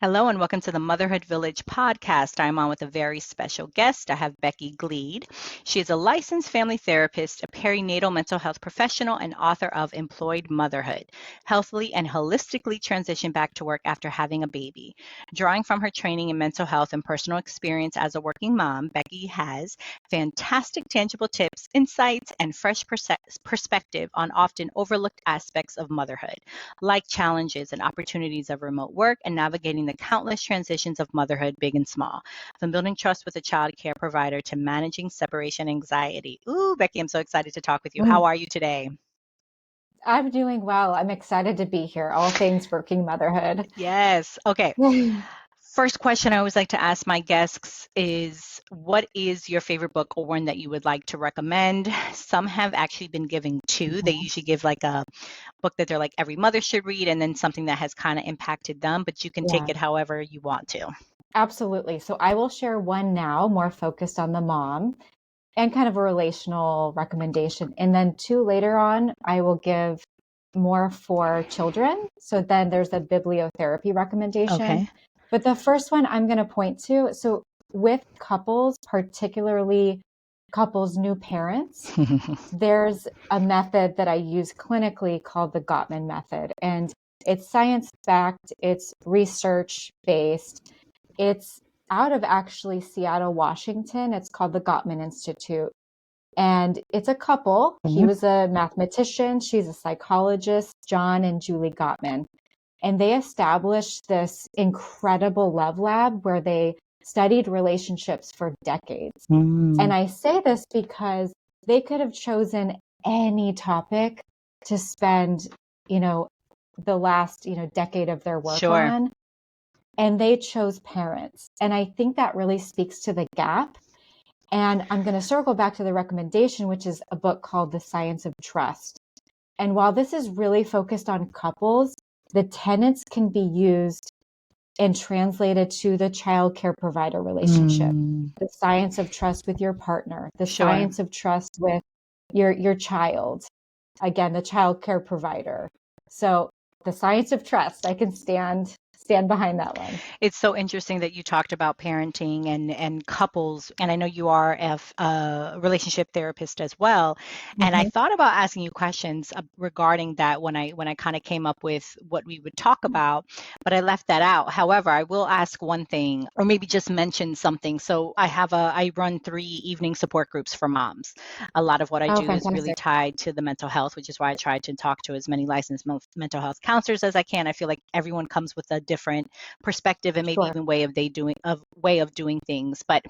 Hello and welcome to the Motherhood Village podcast. I'm on with a very special guest. I have Becky Gleed. She is a licensed family therapist, a perinatal mental health professional, and author of Employed Motherhood, Healthily and Holistically Transition Back to Work After Having a Baby. Drawing from her training in mental health and personal experience as a working mom, Becky has fantastic tangible tips, insights, and fresh perspective on often overlooked aspects of motherhood, like challenges and opportunities of remote work and navigating the countless transitions of motherhood, big and small, from building trust with a child care provider to managing separation anxiety. Ooh, Becky, I'm so excited to talk with you. How Mm, are you today? I'm doing well. I'm excited to be here. All things working motherhood. Yes. Okay. First question I always like to ask my guests is what is your favorite book or one that you would like to recommend? Some have actually been giving two. They Mhm. usually give like a book that they're like every mother should read and then something that has kind of impacted them, but you can take Yeah, it however you want to. absolutely. So I will share one now, more focused on the mom and kind of a relational recommendation. And then two later on, I will give more for children. So then there's a bibliotherapy recommendation. Okay. But the first one I'm going to point to, so with couples, particularly couples new parents, there's a method that I use clinically called the Gottman method. And it's science backed, it's research based, it's out of actually Seattle, Washington. It's called the Gottman Institute. And it's a couple. He Mhm. was a mathematician, she's a psychologist, John and Julie Gottman. And they established this incredible love lab where they studied relationships for decades. And Mm, I say this because they could have chosen any topic to spend, you know, the last, decade of their work sure. on, and they chose parents. And I think that really speaks to the gap. And I'm going to circle back to the recommendation, which is a book called The Science of Trust. And while this is really focused on couples, the tenets can be used and translated to the child care provider relationship. Mm, The science of trust with your partner, the sure. science of trust with your child, again, the child care provider. So the science of trust, I can stand behind that one. It's so interesting that you talked about parenting and couples, and I know you are a relationship therapist as well. And I Mhm. thought about asking you questions regarding that when I kind of came up with what we would talk about, but I left that out. However, I will ask one thing, or maybe just mention something. So I run 3 evening support groups for moms. A lot of what I Oh, do is really fantastic. tied to the mental health, which is why I try to talk to as many licensed mental health counselors as I can. I feel like everyone comes with a different perspective and maybe Sure. even way of doing things. But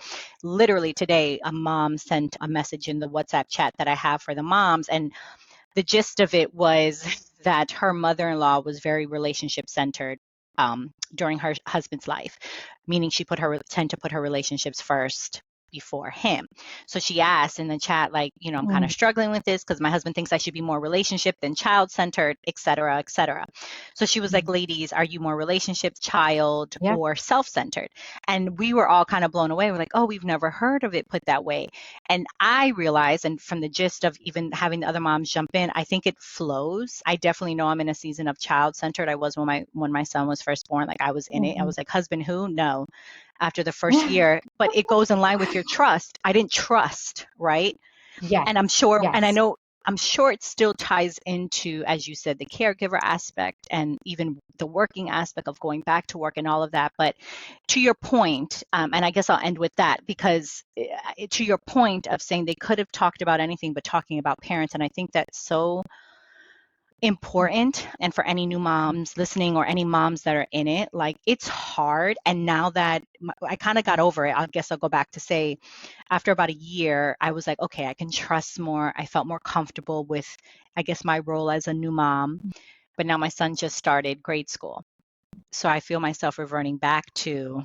literally today, a mom sent a message in the WhatsApp chat that I have for the moms, and the gist of it was that her mother-in-law was very relationship centered during her husband's life, meaning she tend to put her relationships first before him. So she asked in the chat, like, I'm kind of Mm, struggling with this because my husband thinks I should be more relationship than child centered, et cetera, et cetera. So she was like, mm. ladies, are you more relationship, child, Yeah. or self centered? And we were all kind of blown away. We're like, oh, we've never heard of it put that way. And I realized, and from the gist of even having the other moms jump in, I think it flows. I definitely know I'm in a season of child centered. I was when my son was first born. Like I was in it. I Mhm. was like, husband who? No. After the first year, but it goes in line with your trust. I didn't trust, right? Yes. And I'm sure, and I Yes. know, I'm sure it still ties into, as you said, the caregiver aspect and even the working aspect of going back to work and all of that. But to your point, and I guess I'll end with that because to your point of saying they could have talked about anything but talking about parents, and I think that's so important. And for any new moms listening or any moms that are in it, like it's hard. And now that I kind of got over it, I guess I'll go back to say after about a year, I was like, okay, I can trust more. I felt more comfortable with, I guess, my role as a new mom. But now my son just started grade school. So I feel myself reverting back to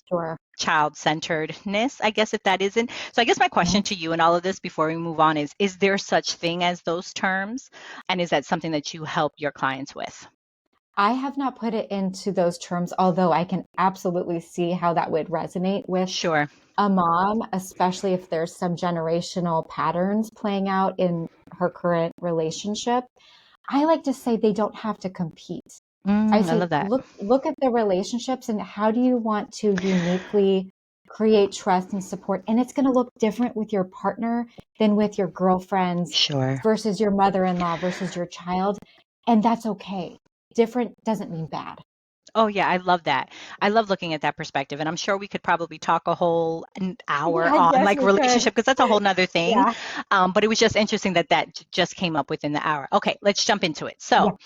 Sure. child centeredness, I guess, if that isn't. So I guess my question Mhm. to you and all of this before we move on is there such thing as those terms? And is that something that you help your clients with? I have not put it into those terms, although I can absolutely see how that would resonate with Sure. a mom, especially if there's some generational patterns playing out in her current relationship. I like to say they don't have to compete. I I say, love that. look at the relationships and how do you want to uniquely create trust and support? And it's going to look different with your partner than with your girlfriends Sure. versus your mother-in-law versus your child. And that's okay. Different doesn't mean bad. Oh yeah, I love that. I love looking at that perspective, and I'm sure we could probably talk a whole an hour I on guess like we could. relationship because that's a whole nother thing. Yeah. But it was just interesting that just came up within the hour. Okay, let's jump into it. Yeah. So,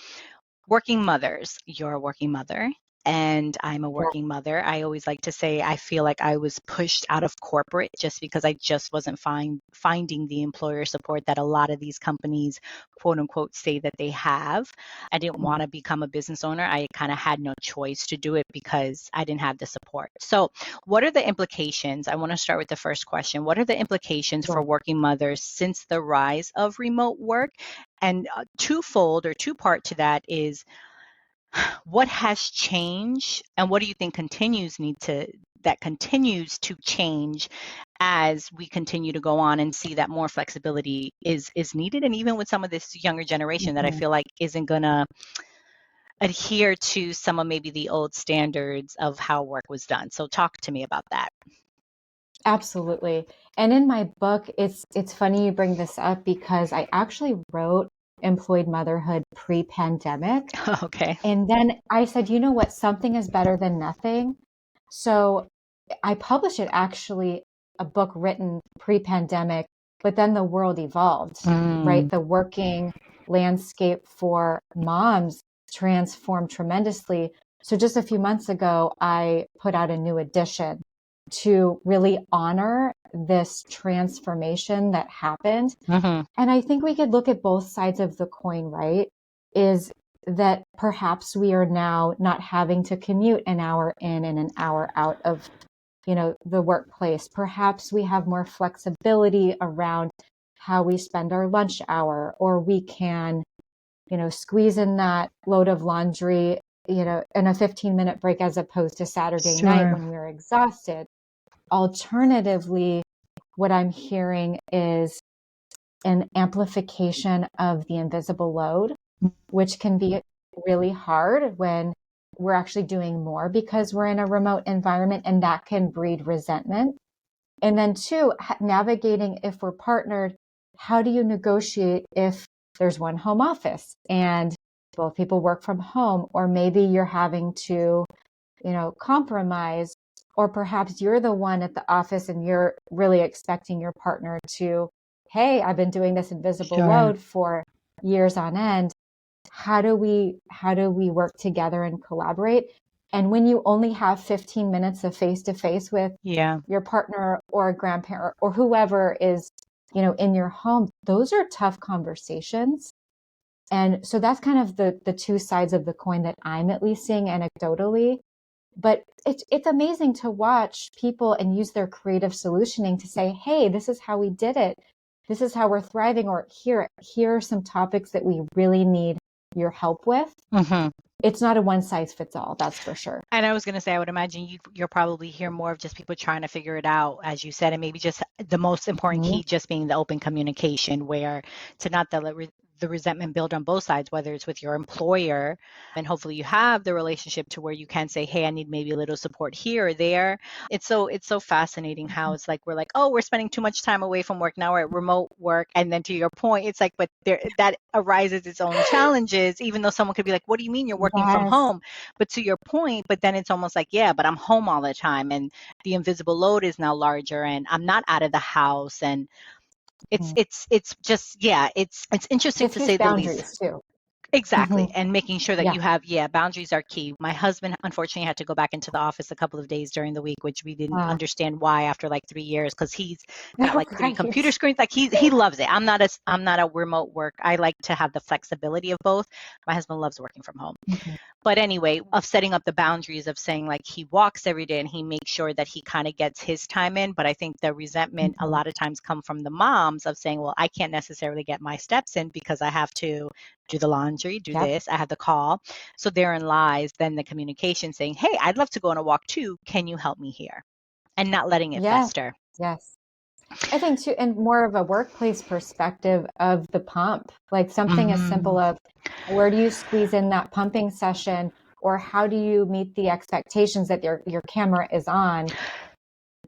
working mothers, you're a working mother, and I'm a Yeah. working mother. I always like to say I feel like I was pushed out of corporate just because I just wasn't finding the employer support that a lot of these companies, quote unquote, say that they have. I didn't want to become a business owner. I kind of had no choice to do it because I didn't have the support. So, what are the implications? I want to start with the first question. What are the implications for Sure. working mothers since the rise of remote work? And twofold or two part to that is what has changed and what do you think continues to change as we continue to go on and see that more flexibility is needed, and even with some of this younger generation that I Mhm. feel like isn't going to adhere to some of maybe the old standards of how work was done. So talk to me about that. Absolutely. And in my book, it's funny you bring this up because I actually wrote Employed Motherhood pre-pandemic. Okay. And then I said, you know what? Something is better than nothing. So I published it actually, a book written pre-pandemic, but then the world evolved, right? Mm, The working landscape for moms transformed tremendously. So just a few months ago, I put out a new edition to really honor this transformation that happened. mm-hmm. And I think we could look at both sides of the coin, right? Is that perhaps we are now not having to commute an hour in and an hour out of, the workplace. Perhaps we have more flexibility around how we spend our lunch hour, or we can, squeeze in that load of laundry, in a 15-minute break as opposed to Saturday night Sure. when we're exhausted. Alternatively, what I'm hearing is an amplification of the invisible load, which can be really hard when we're actually doing more because we're in a remote environment, and that can breed resentment. And then two, navigating if we're partnered, how do you negotiate if there's one home office and both people work from home, or maybe you're having to, compromise, or perhaps you're the one at the office and you're really expecting your partner to, hey, I've been doing this invisible Sure. load for years on end. How do we work together and collaborate? And when you only have 15 minutes of face to face with Yeah. your partner or a grandparent or whoever is, in your home, those are tough conversations. And so that's kind of the two sides of the coin that I'm at least seeing anecdotally. But it's amazing to watch people and use their creative solutioning to say, hey, this is how we did it. This is how we're thriving, or here are some topics that we really need your help with. Mm-hmm. It's not a one size fits all, that's for sure. And I was going to say, I would imagine you'll probably hear more of just people trying to figure it out, as you said, and maybe just the most important Mhm. key just being the open communication, where to not let the resentment build on both sides, whether it's with your employer, and hopefully you have the relationship to where you can say, hey, I need maybe a little support here or there. It's so fascinating how it's like we're like, oh, we're spending too much time away from work, now we're at remote work, and then to your point, it's like, but there that arises its own challenges, even though someone could be like, what do you mean you're working from Yes. home? But to your point, but then it's almost like, yeah, but I'm home all the time and the invisible load is now larger and I'm not out of the house. And it's Mhm. it's it's just, yeah, it's interesting It's to these say the least. boundaries too. Exactly. Hmm. And making sure that Yeah. you have, yeah, boundaries are key. My husband unfortunately had to go back into the office a couple of days during the week, which we didn't Uh, understand why after like 3 years, because he's got like three computer right. screens. Like he loves it. I'm not a remote work. I like to have the flexibility of both. My husband loves working from home. Mhm. But anyway, of setting up the boundaries of saying like he walks every day and he makes sure that he kind of gets his time in. But I think the resentment a Mhm. lot of times come from the moms of saying, well, I can't necessarily get my steps in because I have to do the laundry, do Yep. this, I have the call. So therein lies then the communication saying, hey, I'd love to go on a walk too. Can you help me here? And not letting it Yes. fester. Yes. I think too, and more of a workplace perspective of the pump, like something as simple Mm, of where do you squeeze in that pumping session, or how do you meet the expectations that your camera is on,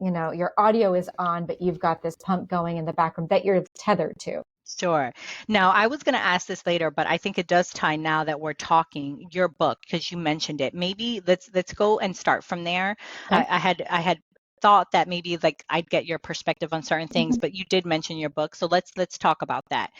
your audio is on, but you've got this pump going in the background that you're tethered to. sure. Now, I was going to ask this later, but I think it does tie now that we're talking your book because you mentioned it. Maybe let's go and start from there. Okay. I had thought that maybe like I'd get your perspective on certain things, Mhm. but you did mention your book, so let's talk about that.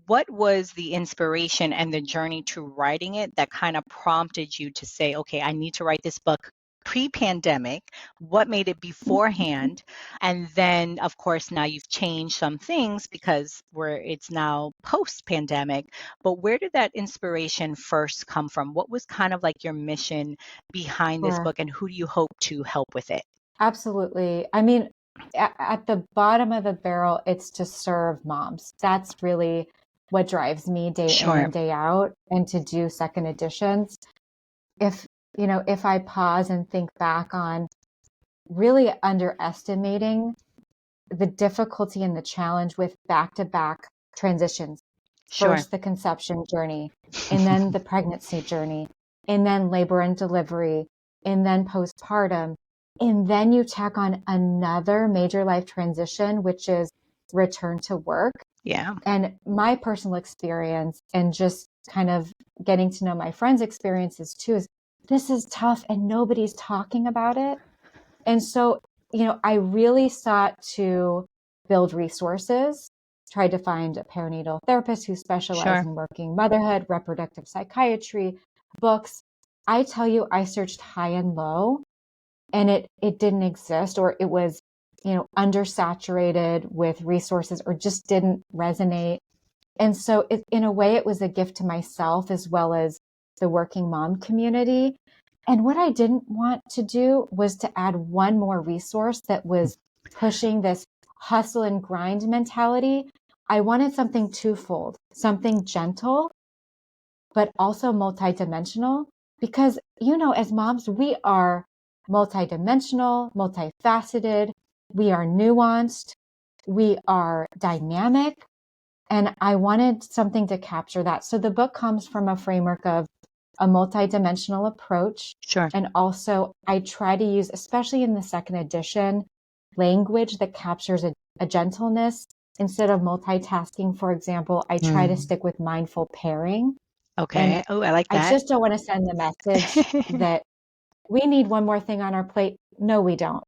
What was the inspiration and the journey to writing it that kind of prompted you to say, okay, I need to write this book pre-pandemic? What made it beforehand? And then, of course, now you've changed some things because it's now post-pandemic. But where did that inspiration first come from? What was kind of like your mission behind this Sure. book, and who do you hope to help with it? Absolutely. I mean, at the bottom of the barrel, it's to serve moms. That's really what drives me day in Sure, and day out, and to do second editions. If, if I pause and think back on really underestimating the difficulty and the challenge with back to back transitions. sure. First, the conception journey, and then the pregnancy journey, and then labor and delivery, and then postpartum. And then you tack on another major life transition, which is return to work. Yeah, And my personal experience, and just kind of getting to know my friends' experiences too, is this is tough and nobody's talking about it. And so, I really sought to build resources, tried to find a perinatal therapist who specialized sure. in working motherhood, reproductive psychiatry, books. I tell you, I searched high and low, and it didn't exist, or it was, undersaturated with resources, or just didn't resonate. And so in a way, it was a gift to myself as well as the working mom community. And what I didn't want to do was to add one more resource that was pushing this hustle and grind mentality. I wanted something twofold, something gentle, but also multidimensional. Because, as moms, we are multidimensional, multifaceted, we are nuanced, we are dynamic, and I wanted something to capture that. So the book comes from a framework of a multidimensional approach. Sure. And also, I try to use, especially in the second edition, language that captures a gentleness. Instead of multitasking, for example, I try to Mm, stick with mindful pairing. And okay. Oh, I like I that. just don't want to send the message that we need one more thing on our plate. No, we don't.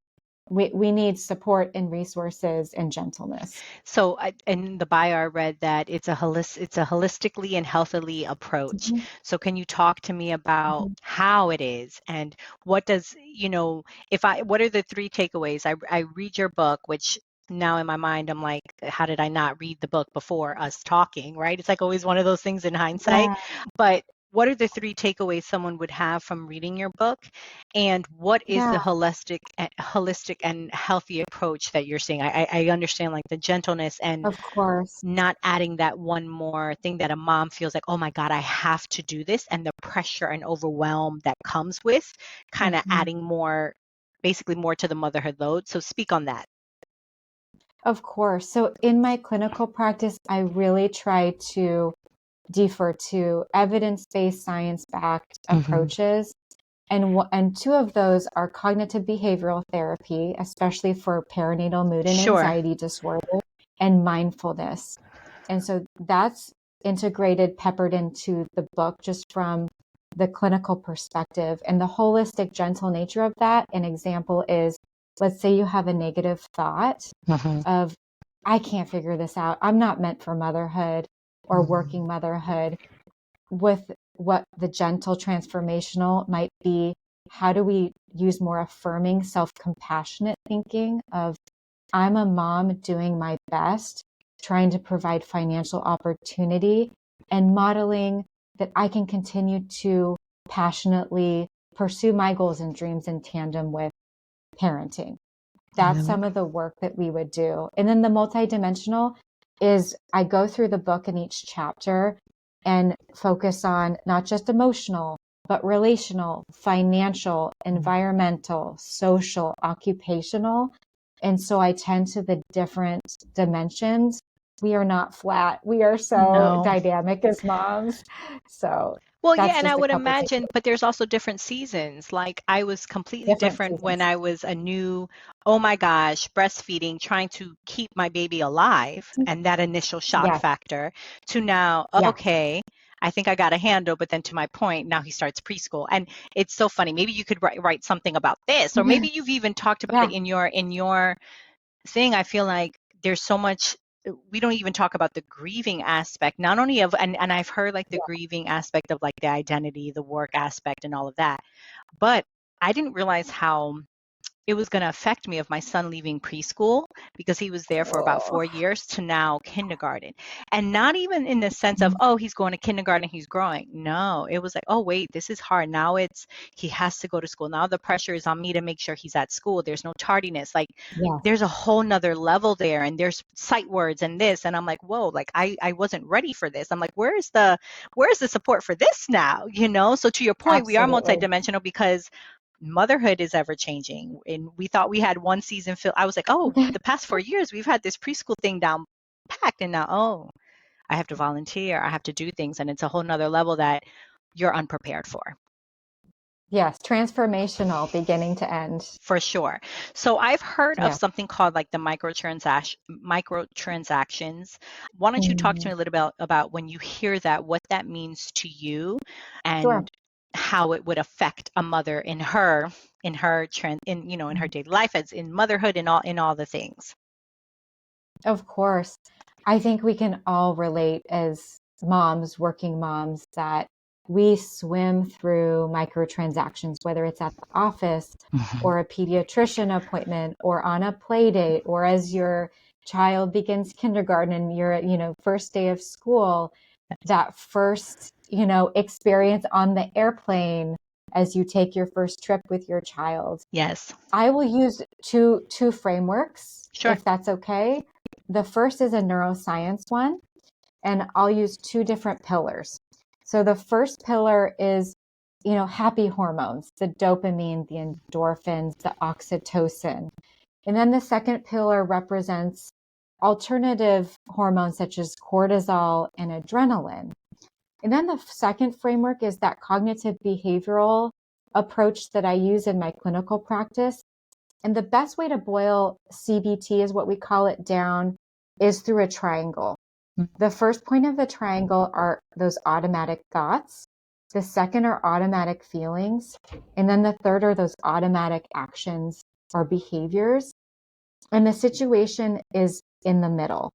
We need support and resources and gentleness. So, in the bio, I read that it's a holistically and healthily approach. Mhm, So, can you talk to me about mhm. how it is and what does, what are the three takeaways? I read your book, which now in my mind, I'm like, how did I not read the book before us talking, right? It's like always one of those things in hindsight. Yeah, But what are the three takeaways someone would have from reading your book? And what is the yeah. holistic and healthy approach that you're seeing? I understand like the gentleness and Of course. not adding that one more thing that a mom feels like, oh my God, I have to do this, and the pressure and overwhelm that comes with kind of Mhm. adding more, basically more to the motherhood load. So speak on that. Of course. So in my clinical practice, I really try to defer to evidence-based, science-backed Hmm. approaches. And two of those are cognitive behavioral therapy, especially for perinatal mood and Sure. anxiety disorder, and mindfulness. And so that's integrated, peppered into the book just from the clinical perspective. And the holistic, gentle nature of that, an example is, let's say you have a negative thought Hmm. of, I can't figure this out. I'm not meant for motherhood or working motherhood. With what the gentle transformational might be, how do we use more affirming, self compassionate thinking of, I'm a mom doing my best, trying to provide financial opportunity, and modeling that I can continue to passionately pursue my goals and dreams in tandem with parenting. That's some of the work that we would do. And then the multidimensional is, I go through the book in each chapter and focus on not just emotional, but relational, financial, environmental, social, occupational. And so I tend to the different dimensions. We are not flat. We are so No. dynamic as moms. So Well, yeah, that's and I just a would couple things. imagine, but there's also different seasons. Like I was completely Different different when seasons. I was a new, oh my gosh, breastfeeding, trying to keep my baby alive and that initial shock Yes. factor to now, Yeah. okay, I think I got a handle, but then to my point, now he starts preschool. And it's so funny. Maybe you could write something about this, or maybe you've even talked about it Yeah. in your thing. I feel like there's so much we don't even talk about the grieving aspect, not only of and I've heard like the grieving aspect of like the identity, the work aspect and all of that. But I didn't realize how it was going to affect me of my son leaving preschool because he was there for about Oh. 4 years to now kindergarten. And not even in the sense of, oh, he's going to kindergarten, he's growing. No, it was like, oh, wait, this is hard. Now it's, he has to go to school. Now the pressure is on me to make sure he's at school. There's no tardiness. Like Yes. there's a whole nother level there and there's sight words and this. And I'm like, whoa, like I wasn't ready for this. I'm like, where's the support for this now? You know? So to your point, we are Absolutely. multidimensional because motherhood is ever changing. And we thought we had one season filled. I was like, oh, the past 4 years we've had this preschool thing down packed. And now, oh, I have to volunteer. I have to do things. And it's a whole nother level that you're unprepared for. Yes. Transformational beginning to end. For sure. So I've heard of Yeah. something called like the microtransactions. Why don't you talk to me Mhm. a little bit about when you hear that, what that means to you Sure. and how it would affect a mother in her daily life as in motherhood and all the things. Of course. I think we can all relate as moms, working moms, that we swim through microtransactions, whether it's at the office Mhm. or a pediatrician appointment or on a play date or as your child begins kindergarten and you're, first day of school, that first, experience on the airplane as you take your first trip with your child. Yes. I will use two frameworks, Sure. if that's okay. The first is a neuroscience one, and I'll use two different pillars. So the first pillar is, happy hormones, the dopamine, the endorphins, the oxytocin. And then the second pillar represents alternative hormones such as cortisol and adrenaline. And then the second framework is that cognitive behavioral approach that I use in my clinical practice. And the best way to boil CBT, is what we call it, down is through a triangle. The first point of the triangle are those automatic thoughts. The second are automatic feelings. And then the third are those automatic actions or behaviors. And the situation is in the middle,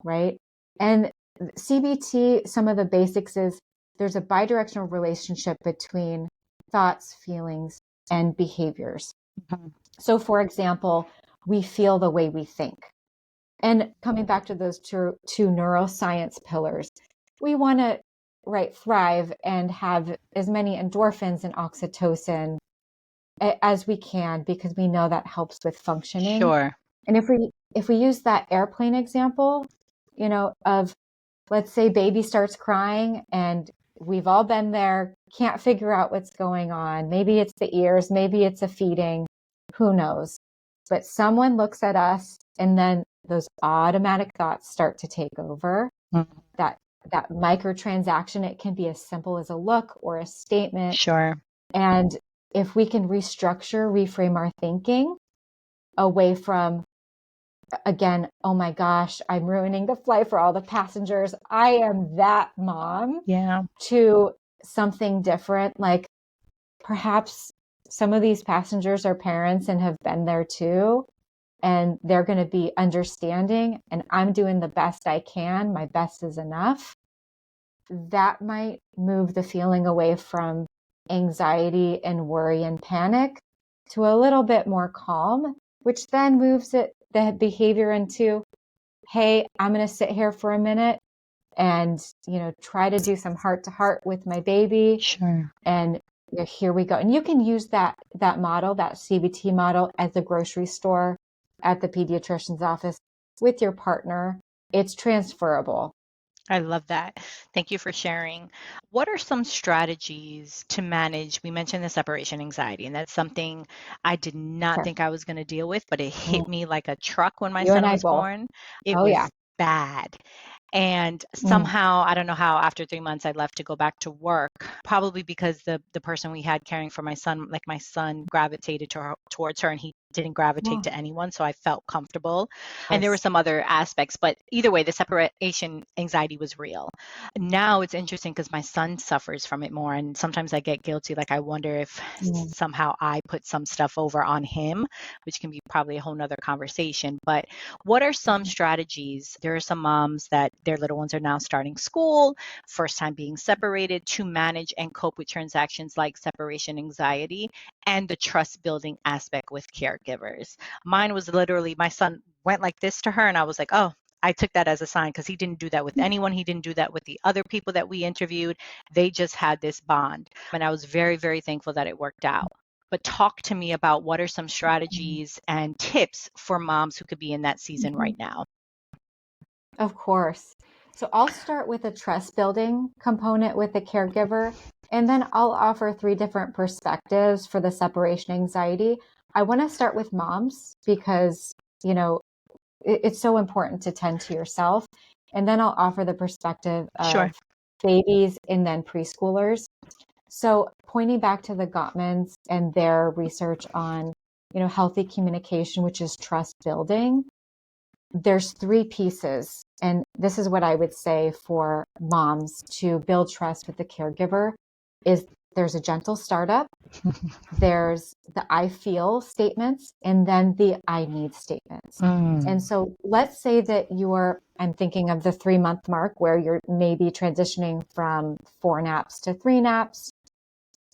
right? And CBT, some of the basics is there's a bidirectional relationship between thoughts, feelings, and behaviors. Mhm. So, for example, we feel the way we think. And coming back to those two neuroscience pillars, we want to thrive and have as many endorphins and oxytocin as we can because we know that helps with functioning. Sure. And if we use that airplane example, of, let's say baby starts crying and we've all been there, can't figure out what's going on. Maybe it's the ears, maybe it's a feeding, who knows? But someone looks at us and then those automatic thoughts start to take over. Mhm. That that microtransaction, it can be as simple as a look or a statement. Sure. And if we can reframe our thinking away from, again, oh my gosh, I'm ruining the flight for all the passengers, I am that mom, Yeah. to something different. Like perhaps some of these passengers are parents and have been there too, and they're going to be understanding, and I'm doing the best I can. My best is enough. That might move the feeling away from anxiety and worry and panic to a little bit more calm, which then moves the behavior into, hey, I'm going to sit here for a minute and, try to do some heart to heart with my baby. Sure. And here we go. And you can use that model, that CBT model, at the grocery store, at the pediatrician's office, with your partner. It's transferable. I love that. Thank you for sharing. What are some strategies to manage? We mentioned the separation anxiety, and that's something I did not Sure. think I was going to deal with, but it Mm. hit me like a truck when my You and son I was both. born. It Oh, yeah. was bad. And Mm. somehow, I don't know how, after 3 months, I left to go back to work, probably because the person we had caring for my son, like my son gravitated towards her and he didn't gravitate Oh, to anyone. So I felt comfortable. of And there were course. some other aspects, but either way, the separation anxiety was real. Now it's interesting because my son suffers from it more. And sometimes I get guilty. Like, I wonder if Mm. somehow I put some stuff over on him, which can be probably a whole nother conversation. But what are some strategies? There are some moms that their little ones are now starting school, first time being separated, to manage and cope with transactions like separation anxiety and the trust building aspect with caregivers. Mine was literally my son went like this to her, and I was like, oh, I took that as a sign because he didn't do that with anyone. He didn't do that with the other people that we interviewed. They just had this bond. And I was very, very thankful that it worked out. But talk to me about what are some Mm. strategies and tips for moms who could be in that season Mhm. right now. Of course. So I'll start with a trust building component with the caregiver, and then I'll offer three different perspectives for the separation anxiety. I want to start with moms because, you know, it's so important to tend to yourself. And then I'll offer the perspective Sure. of babies and then preschoolers. So pointing back to the Gottmans and their research on, healthy communication, which is trust building, there's three pieces. And this is what I would say for moms to build trust with the caregiver is there's a gentle startup, there's the I feel statements, and then the I need statements. And Mm, so let's say that I'm thinking of the 3-month mark where you're maybe transitioning from 4 naps to 3 naps,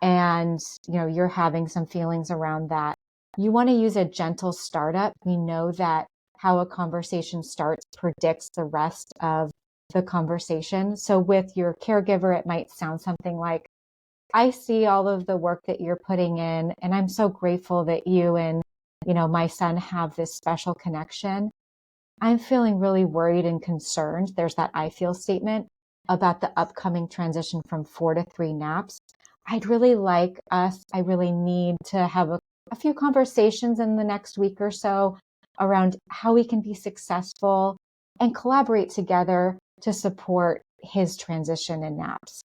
and you're having some feelings around that. You want to use a gentle startup. We know that how a conversation starts predicts the rest of the conversation. So with your caregiver, it might sound something like, I see all of the work that you're putting in, and I'm so grateful that you and my son have this special connection. I'm feeling really worried and concerned. There's that I feel statement about the upcoming transition from 4 to 3 naps. I really need to have a few conversations in the next week or so around how we can be successful and collaborate together to support his transition in naps.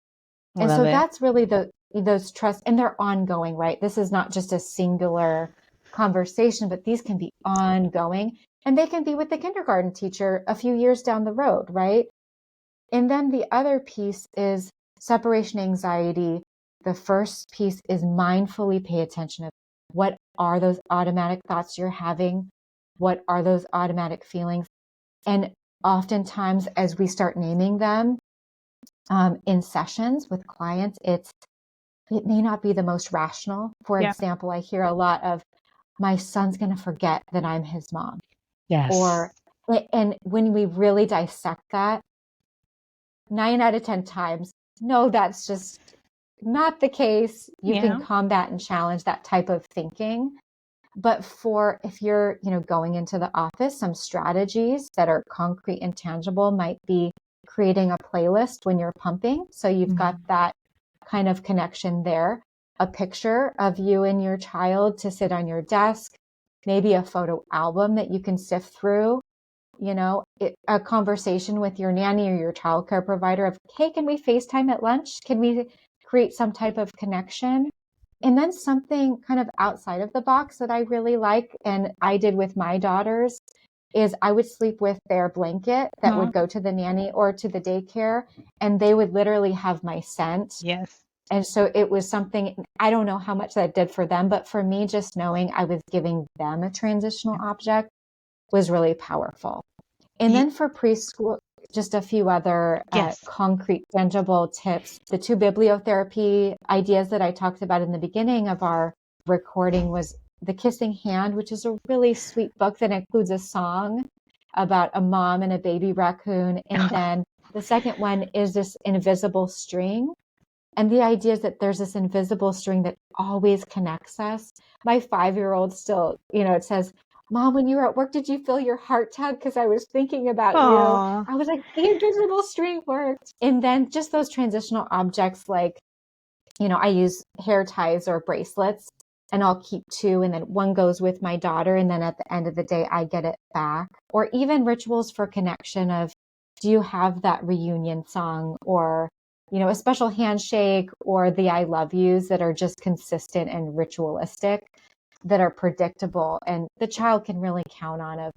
And love so it. that's really those trust, and they're ongoing, right? This is not just a singular conversation, but these can be ongoing, and they can be with the kindergarten teacher a few years down the road, right? And then the other piece is separation anxiety. The first piece is mindfully pay attention of what are those automatic thoughts you're having? What are those automatic feelings? And oftentimes, as we start naming them in sessions with clients, it may not be the most rational. For Yeah. example, I hear a lot of, my son's going to forget that I'm his mom. Yes. Or, and when we really dissect that, 9 out of 10 times, no, that's just not the case. You can Yeah. combat and challenge that type of thinking. But for if you're, going into the office, some strategies that are concrete and tangible might be creating a playlist when you're pumping. So you've got Mm, that kind of connection there. A picture of you and your child to sit on your desk, maybe a photo album that you can sift through, a conversation with your nanny or your childcare provider of, hey, can we FaceTime at lunch? Can we create some type of connection? And then something kind of outside of the box that I really like, and I did with my daughters, is I would sleep with their blanket that mm, would go to the nanny or to the daycare, and they would literally have my scent. yes. And so it was something, I don't know how much that did for them, but for me, just knowing I was giving them a transitional object was really powerful. And Ye- then for preschool, just a few other yes. concrete, tangible tips. The two bibliotherapy ideas that I talked about in the beginning of our recording was The Kissing Hand, which is a really sweet book that includes a song about a mom and a baby raccoon. And then the second one is this invisible string. And the idea is that there's this invisible string that always connects us. My 5-year-old still, it says, Mom, when you were at work, did you feel your heart tug? Because I was thinking about you. Oh, I was like, the invisible string worked. And then just those transitional objects like, I use hair ties or bracelets and I'll keep two and then one goes with my daughter. And then at the end of the day, I get it back. Or even rituals for connection of, do you have that reunion song or, a special handshake or the I love yous that are just consistent and ritualistic that are predictable and the child can really count on of,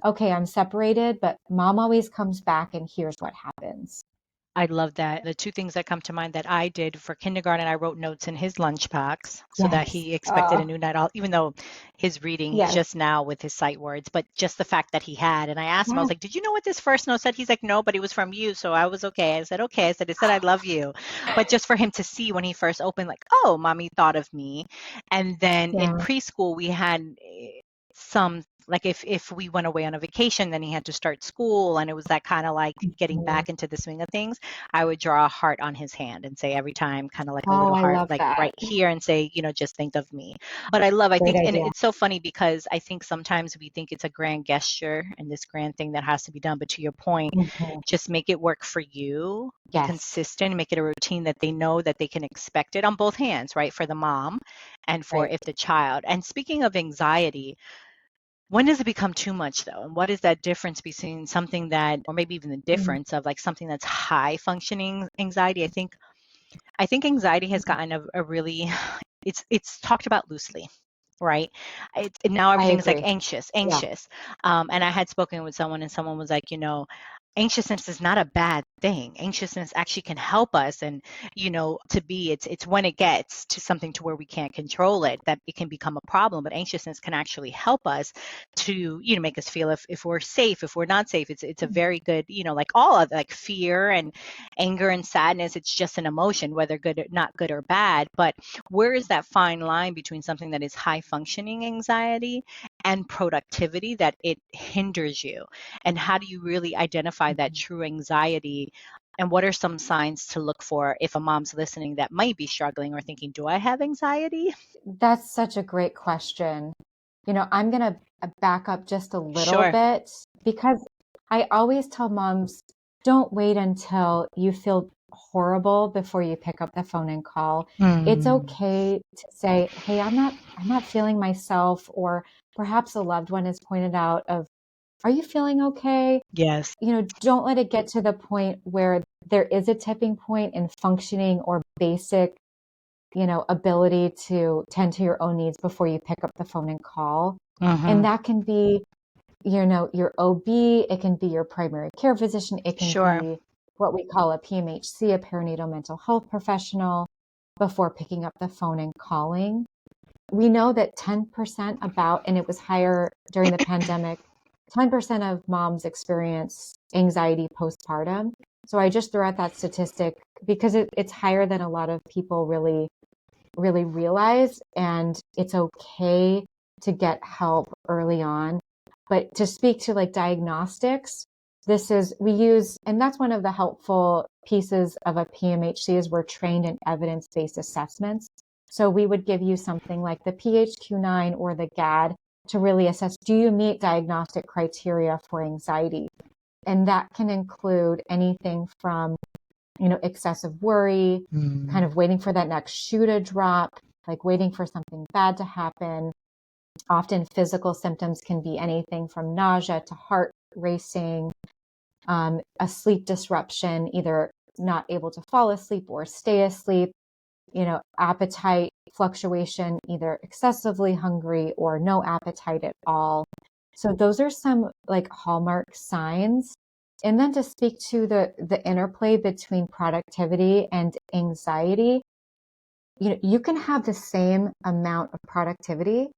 okay, I'm separated, but mom always comes back and here's what happens. I love that. The two things that come to mind that I did for kindergarten, I wrote notes in his lunchbox so that Yes. he expected a new night, all, even though his reading, he's Yes. just now with his sight words, but just the fact that he had. And I asked him, I was Yes. like, did you know what this first note said? He's like, no, but it was from you. So I was okay. I said, okay. I said, it said, I love you. But just for him to see when he first opened, like, oh, mommy thought of me. And then in Yeah. preschool, we had some like if we went away on a vacation, then he had to start school, and it was that kind of like getting Mhm. back into the swing of things. I would draw a heart on his hand and say every time, kind of like a Oh, little I heart, love like that. right here, and say, just think of me. But I Great think, and idea. it's so funny because I think sometimes we think it's a grand gesture and this grand thing that has to be done. But to your point, Mhm. just make it work for you, be Yes. consistent, make it a routine that they know that they can expect it on both hands, right? For the mom and for Right. if the child. And speaking of anxiety, when does it become too much though? And what is that difference between something that, or maybe even the Mhm. difference of like something that's high functioning anxiety? I think anxiety has gotten a really, it's talked about loosely, right? Now I everything is like agree. anxious, Yeah. anxious. And I had spoken with someone, and someone was like, anxiousness is not a bad thing. Anxiousness actually can help us, and to be, it's when it gets to something to where we can't control it that it can become a problem. But anxiousness can actually help us to make us feel if we're safe, if we're not safe. It's a very good, like all of like fear and anger and sadness. It's just an emotion, whether good or not good or bad. But where is that fine line between something that is high functioning anxiety and productivity that it hinders you? And how do you really identify that Mhm. true anxiety? And what are some signs to look for if a mom's listening that might be struggling or thinking, do I have anxiety? That's such a great question. I'm going to back up just a little Sure. bit because I always tell moms, don't wait until you feel horrible before you pick up the phone and call. It's Mm, okay to say, "Hey, I'm not feeling myself," or perhaps a loved one has pointed out of, "Are you feeling okay?" yes. Don't let it get to the point where there is a tipping point in functioning or basic ability to tend to your own needs before you pick up the phone and call. And Hmm. that can be, your OB, it can be your primary care physician, it can Sure. be what we call a PMHC, a perinatal mental health professional, before picking up the phone and calling. We know that 10% and it was higher during the pandemic, 10% of moms experience anxiety postpartum. So I just threw out that statistic because it's higher than a lot of people really realize. And it's okay to get help early on. But to speak to like diagnostics, we use, and that's one of the helpful pieces of a PMHC is we're trained in evidence-based assessments. So we would give you something like the PHQ-9 or the GAD to really assess, do you meet diagnostic criteria for anxiety? And that can include anything from excessive worry, kind Mm, of waiting for that next shoe to drop, like waiting for something bad to happen. Often physical symptoms can be anything from nausea to heart racing, a sleep disruption, either not able to fall asleep or stay asleep, appetite fluctuation, either excessively hungry or no appetite at all. So those are some like hallmark signs. And then to speak to the interplay between productivity and anxiety, you can have the same amount of productivity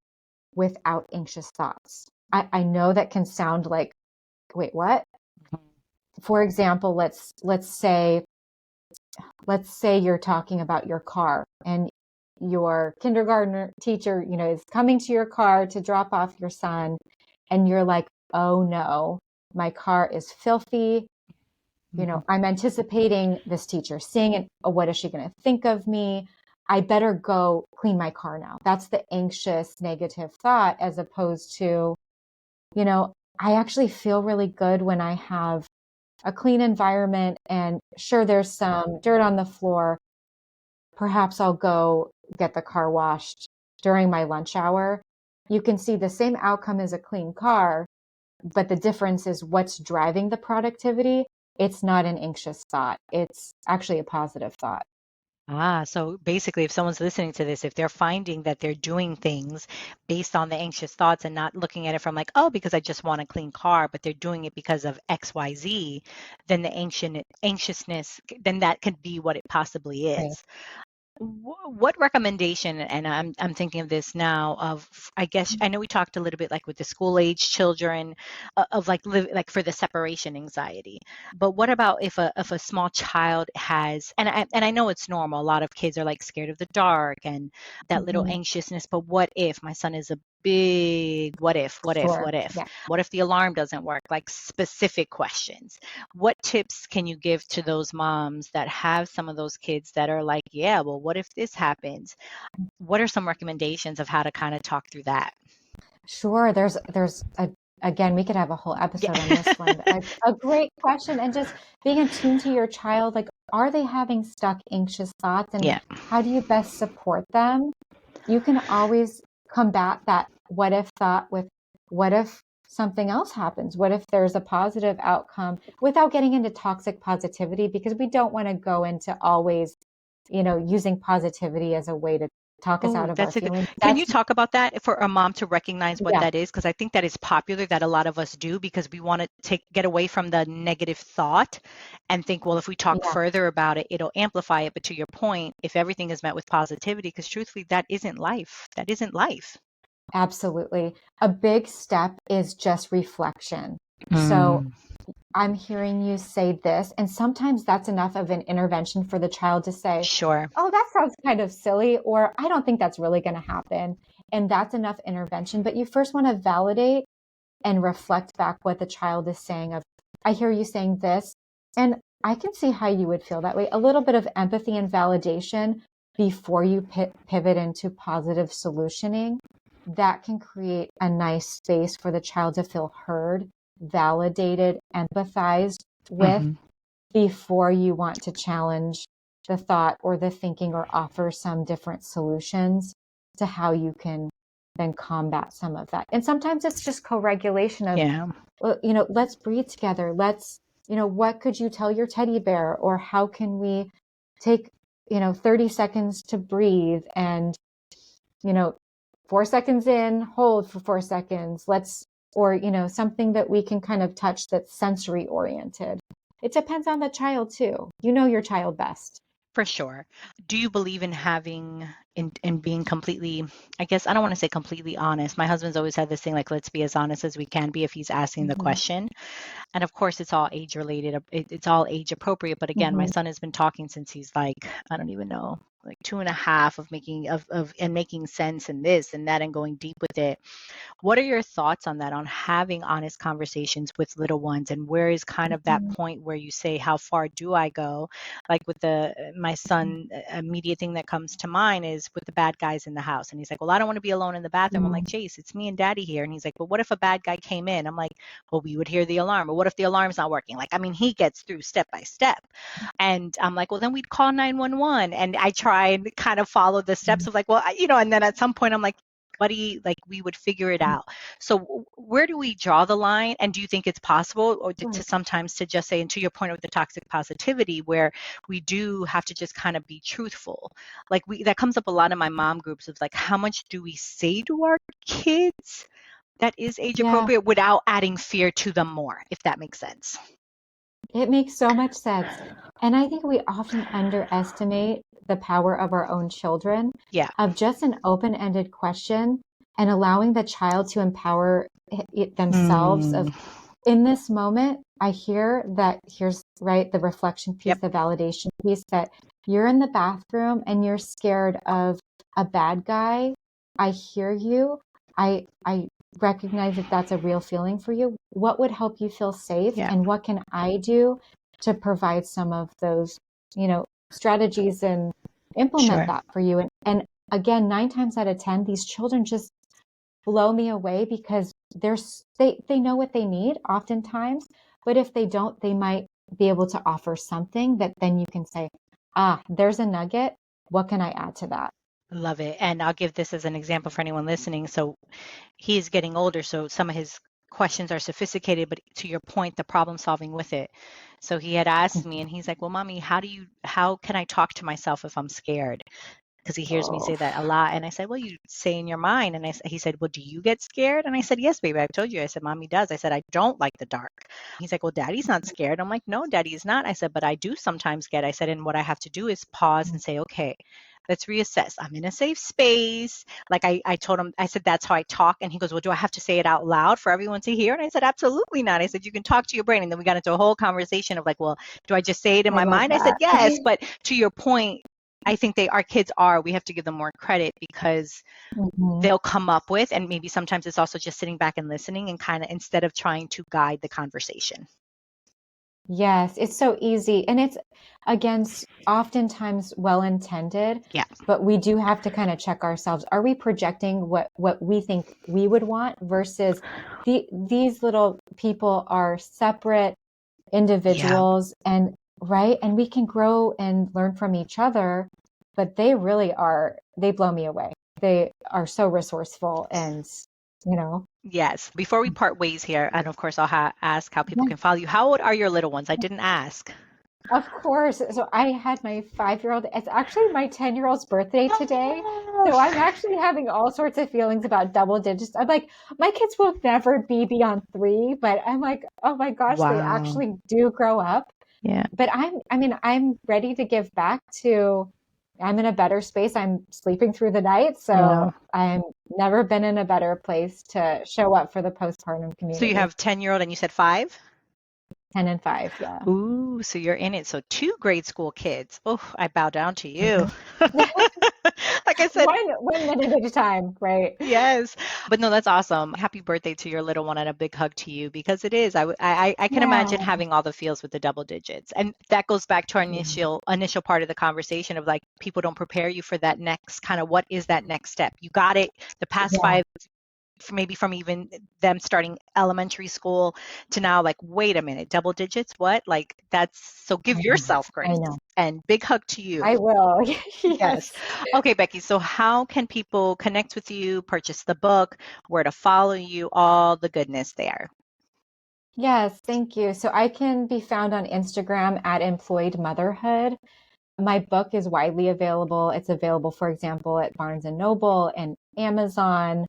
without anxious thoughts. I know that can sound like, wait, what? For example, let's say you're talking about your car and your kindergartner teacher, is coming to your car to drop off your son and you're like, "Oh no, my car is filthy. mhm. I'm anticipating this teacher seeing it. Oh, what is she going to think of me? I better go clean my car now." That's the anxious negative thought as opposed to, I actually feel really good when I have a clean environment, and sure, there's some dirt on the floor. Perhaps I'll go get the car washed during my lunch hour. You can see the same outcome as a clean car, but the difference is what's driving the productivity. It's not an anxious thought. It's actually a positive thought. So basically, if someone's listening to this, if they're finding that they're doing things based on the anxious thoughts and not looking at it from like, oh, because I just want a clean car, but they're doing it because of XYZ, then the anxiousness, then that could be what it possibly Right. is. What recommendation, and I'm thinking of this now of, I guess I know we talked a little bit like with the school age children, of like like for the separation anxiety, but what about if a small child has, and I know it's normal, a lot of kids are like scared of the dark and that little Mhm. anxiousness, but what if my son is a big Sure. Yeah. what if the alarm doesn't work, like specific questions. What tips can you give to those moms that have some of those kids that are like, yeah, well, what if this happens? What are some recommendations of how to kind of talk through that? Sure. Again, we could have a whole episode on Yeah. this one. A great question, and just being attuned to your child. Like, are they having stuck anxious thoughts, and Yeah. how do you best support them? You can always combat that what if thought with what if something else happens? What if there's a positive outcome without getting into toxic positivity? Because we don't want to go into always, using positivity as a way to talk us out Oh, of our that's a good. feelings. Can you That's, talk about that for a mom to recognize what yeah, that is? Because I think that is popular that a lot of us do because we want to get away from the negative thought and think, well, if we talk yeah, further about it, it'll amplify it. But to your point, if everything is met with positivity, because truthfully, that isn't life. That isn't life. absolutely. A big step is just reflection. So Mm, I'm hearing you say this, and sometimes that's enough of an intervention for the child to say, sure. oh, that sounds kind of silly, or I don't think that's really going to happen. And that's enough intervention. But you first want to validate and reflect back what the child is saying of, I hear you saying this, and I can see how you would feel that way. A little bit of empathy and validation before you pivot into positive solutioning, that can create a nice space for the child to feel heard, validated, empathized with Hmm. before you want to challenge the thought or the thinking or offer some different solutions to how you can then combat some of that. And sometimes it's just co-regulation of, Yeah. well, let's breathe together. What could you tell your teddy bear? Or how can we take, 30 seconds to breathe and, you know, 4 seconds in, hold for 4 seconds. Or, something that we can kind of touch that's sensory oriented. It depends on the child too. You know your child best. For sure. Do you believe in having in being completely, I guess I don't want to say completely honest. My husband's always had this thing like let's be as honest as we can be if he's asking the Hmm. question. And of course it's all age related. It's all age appropriate. But again, my Hmm. son has been talking since he's like, I don't even know, like two and a half of making of and making sense and this and that and going deep with it. What are your thoughts on that, on having honest conversations with little ones? And where is kind of that Hmm. point where you say, how far do I go? Like with my son, immediate thing that comes to mind is with the bad guys in the house. And he's like, well, I don't want to be alone in the bathroom. I'm like, Chase, it's me and daddy here. And he's like, but what if a bad guy came in? I'm like, well, we would hear the alarm. But what if the alarm's not working? Like, I mean, he gets through step by step. And I'm like, well, then we'd call 911. And I try and kind of follow the steps of like, well, and then at some point I'm like, buddy, like we would figure it out. So where do we draw the line? And do you think it's possible or to Right. sometimes to just say, and to your point with the toxic positivity, where we do have to just kind of be truthful? Like that comes up a lot in my mom groups of like, how much do we say to our kids that is age Yeah, appropriate without adding fear to them more, if that makes sense? it makes so much sense. And I think we often underestimate the power of our own children, Yeah. of just an open-ended question and allowing the child to empower themselves of, Mm, in this moment, I hear that here's right, the reflection piece, yep. the validation piece, that you're in the bathroom and you're scared of a bad guy. I hear you. I recognize that that's a real feeling for you. What would help you feel safe? Yeah. And what can I do to provide some of those, strategies and implement Sure. that for you? And again, 9 times out of 10, these children just blow me away because they know what they need oftentimes, but if they don't, they might be able to offer something that then you can say, ah, there's a nugget. What can I add to that? Love it. And I'll give this as an example for anyone listening. So he's getting older, so some of his questions are sophisticated, but to your point, the problem solving with it. So he had asked me and he's like, well, mommy, how can I talk to myself if I'm scared? Because he hears me Oh, say that a lot. And I said, well, you say in your mind. And he said, well, do you get scared? And I said, yes, baby. I told you. I said, mommy does. I said, I don't like the dark. He's like, well, daddy's not scared. I'm like, no, daddy is not. I said, but I do sometimes get. I said, and what I have to do is pause and say, okay, let's reassess. I'm in a safe space. Like I told him, I said, that's how I talk. And he goes, well, do I have to say it out loud for everyone to hear? And I said, absolutely not. I said, you can talk to your brain. And then we got into a whole conversation of like, well, do I just say it in I my love mind? I said, that. yes. But to your point, I think our kids we have to give them more credit because Mhm. they'll come up with, and maybe sometimes it's also just sitting back and listening and kind of instead of trying to guide the conversation. Yes, it's so easy. And it's, again, oftentimes well intended, Yeah. but we do have to kind of check ourselves. Are we projecting what we think we would want versus these little people are separate Yeah. individuals and right? And we can grow and learn from each other, but they really are, they blow me away. They are so resourceful and, you know, Yes. Before we part ways here, and of course, I'll ask how people yeah. can follow you. How old are your little ones? I didn't ask. Of course. So I had my 5-year-old. It's actually my 10-year-old's birthday today. Oh, So I'm actually having all sorts of feelings about double digits. I'm like, my kids will never be beyond 3, but I'm like, oh my gosh, they wow. actually do grow up. Yeah. But I'm ready to give back to, I'm in a better space. I'm sleeping through the night. So Yeah. I'm never been in a better place to show up for the postpartum So you community. have 10-year-old and you said 5? 10 and 5. Yeah. Ooh, so you're in it. So 2 grade school kids. Oh, I bow down to you. Mhm. Like I said, One minute at a time, right? yes. But no, that's awesome. Happy birthday to your little one and a big hug to you because it is. I can imagine Yeah. having all the feels with the double digits. And that goes back to our Yeah. initial part of the conversation of like people don't prepare you for that next kind of what is that next step. You got it the past Yeah. 5 maybe from even them starting elementary school to now like wait a minute, double digits? What? Like that's so I give know. yourself I grace know. and big hug to you. I will. Yes. Yes. Okay, Becky. So, how can people connect with you, purchase the book, where to follow you, all the goodness there? Yes. Thank you. So I can be found on Instagram at Employed Motherhood. My book is widely available. It's available, for example, at Barnes and Noble and Amazon.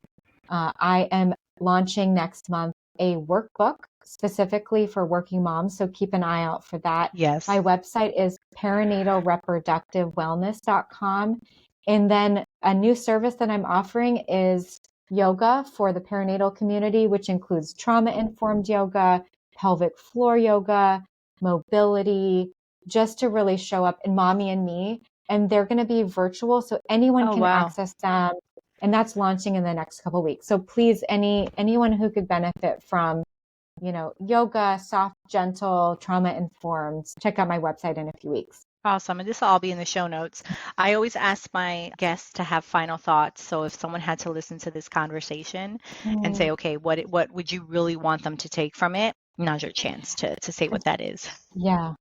I am launching next month a workbook specifically for working moms. So keep an eye out for that. Yes. My website is perinatalreproductivewellness.com. And then a new service that I'm offering is yoga for the perinatal community, which includes trauma informed yoga, pelvic floor yoga, mobility, just to really show up in Mommy and Me. And they're going to be virtual, so anyone Oh, can wow. access them. And that's launching in the next couple of weeks. So please, anyone who could benefit from, yoga, soft, gentle, trauma informed, check out my website in a few weeks. Awesome. And this will all be in the show notes. I always ask my guests to have final thoughts. So, if someone had to listen to this conversation and say, Mm, okay, what would you really want them to take from it? Now's your chance to say what that is. yeah.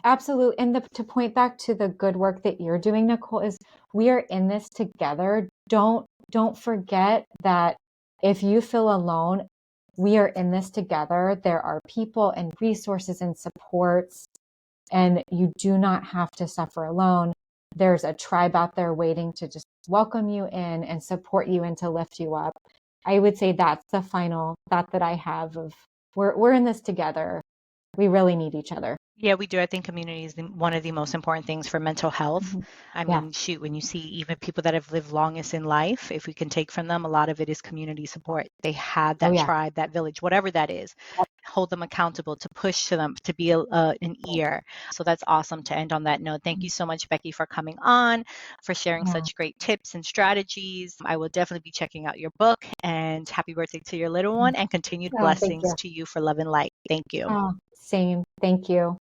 Absolutely. And to point back to the good work that you're doing, Nicole, is we are in this together. Don't forget that if you feel alone, we are in this together. There are people and resources and supports, and you do not have to suffer alone. There's a tribe out there waiting to just welcome you in and support you and to lift you up. I would say that's the final thought that I have of we're in this together. We really need each other. Yeah, we do. I think community is one of the most important things for mental health. Mhm. I Yeah. mean, shoot, when you see even people that have lived longest in life, if we can take from them, a lot of it is community support. They have Oh that yeah. tribe, that village, whatever that is. Hold them accountable, to push to them, to be an ear. So that's awesome to end on that note. Thank you so much, Becky, for coming on, for sharing Yeah. such great tips and strategies. I will definitely be checking out your book, and happy birthday to your little one and continued Oh, thank blessings you. to you for love and light. Thank you. Oh, same. Thank you.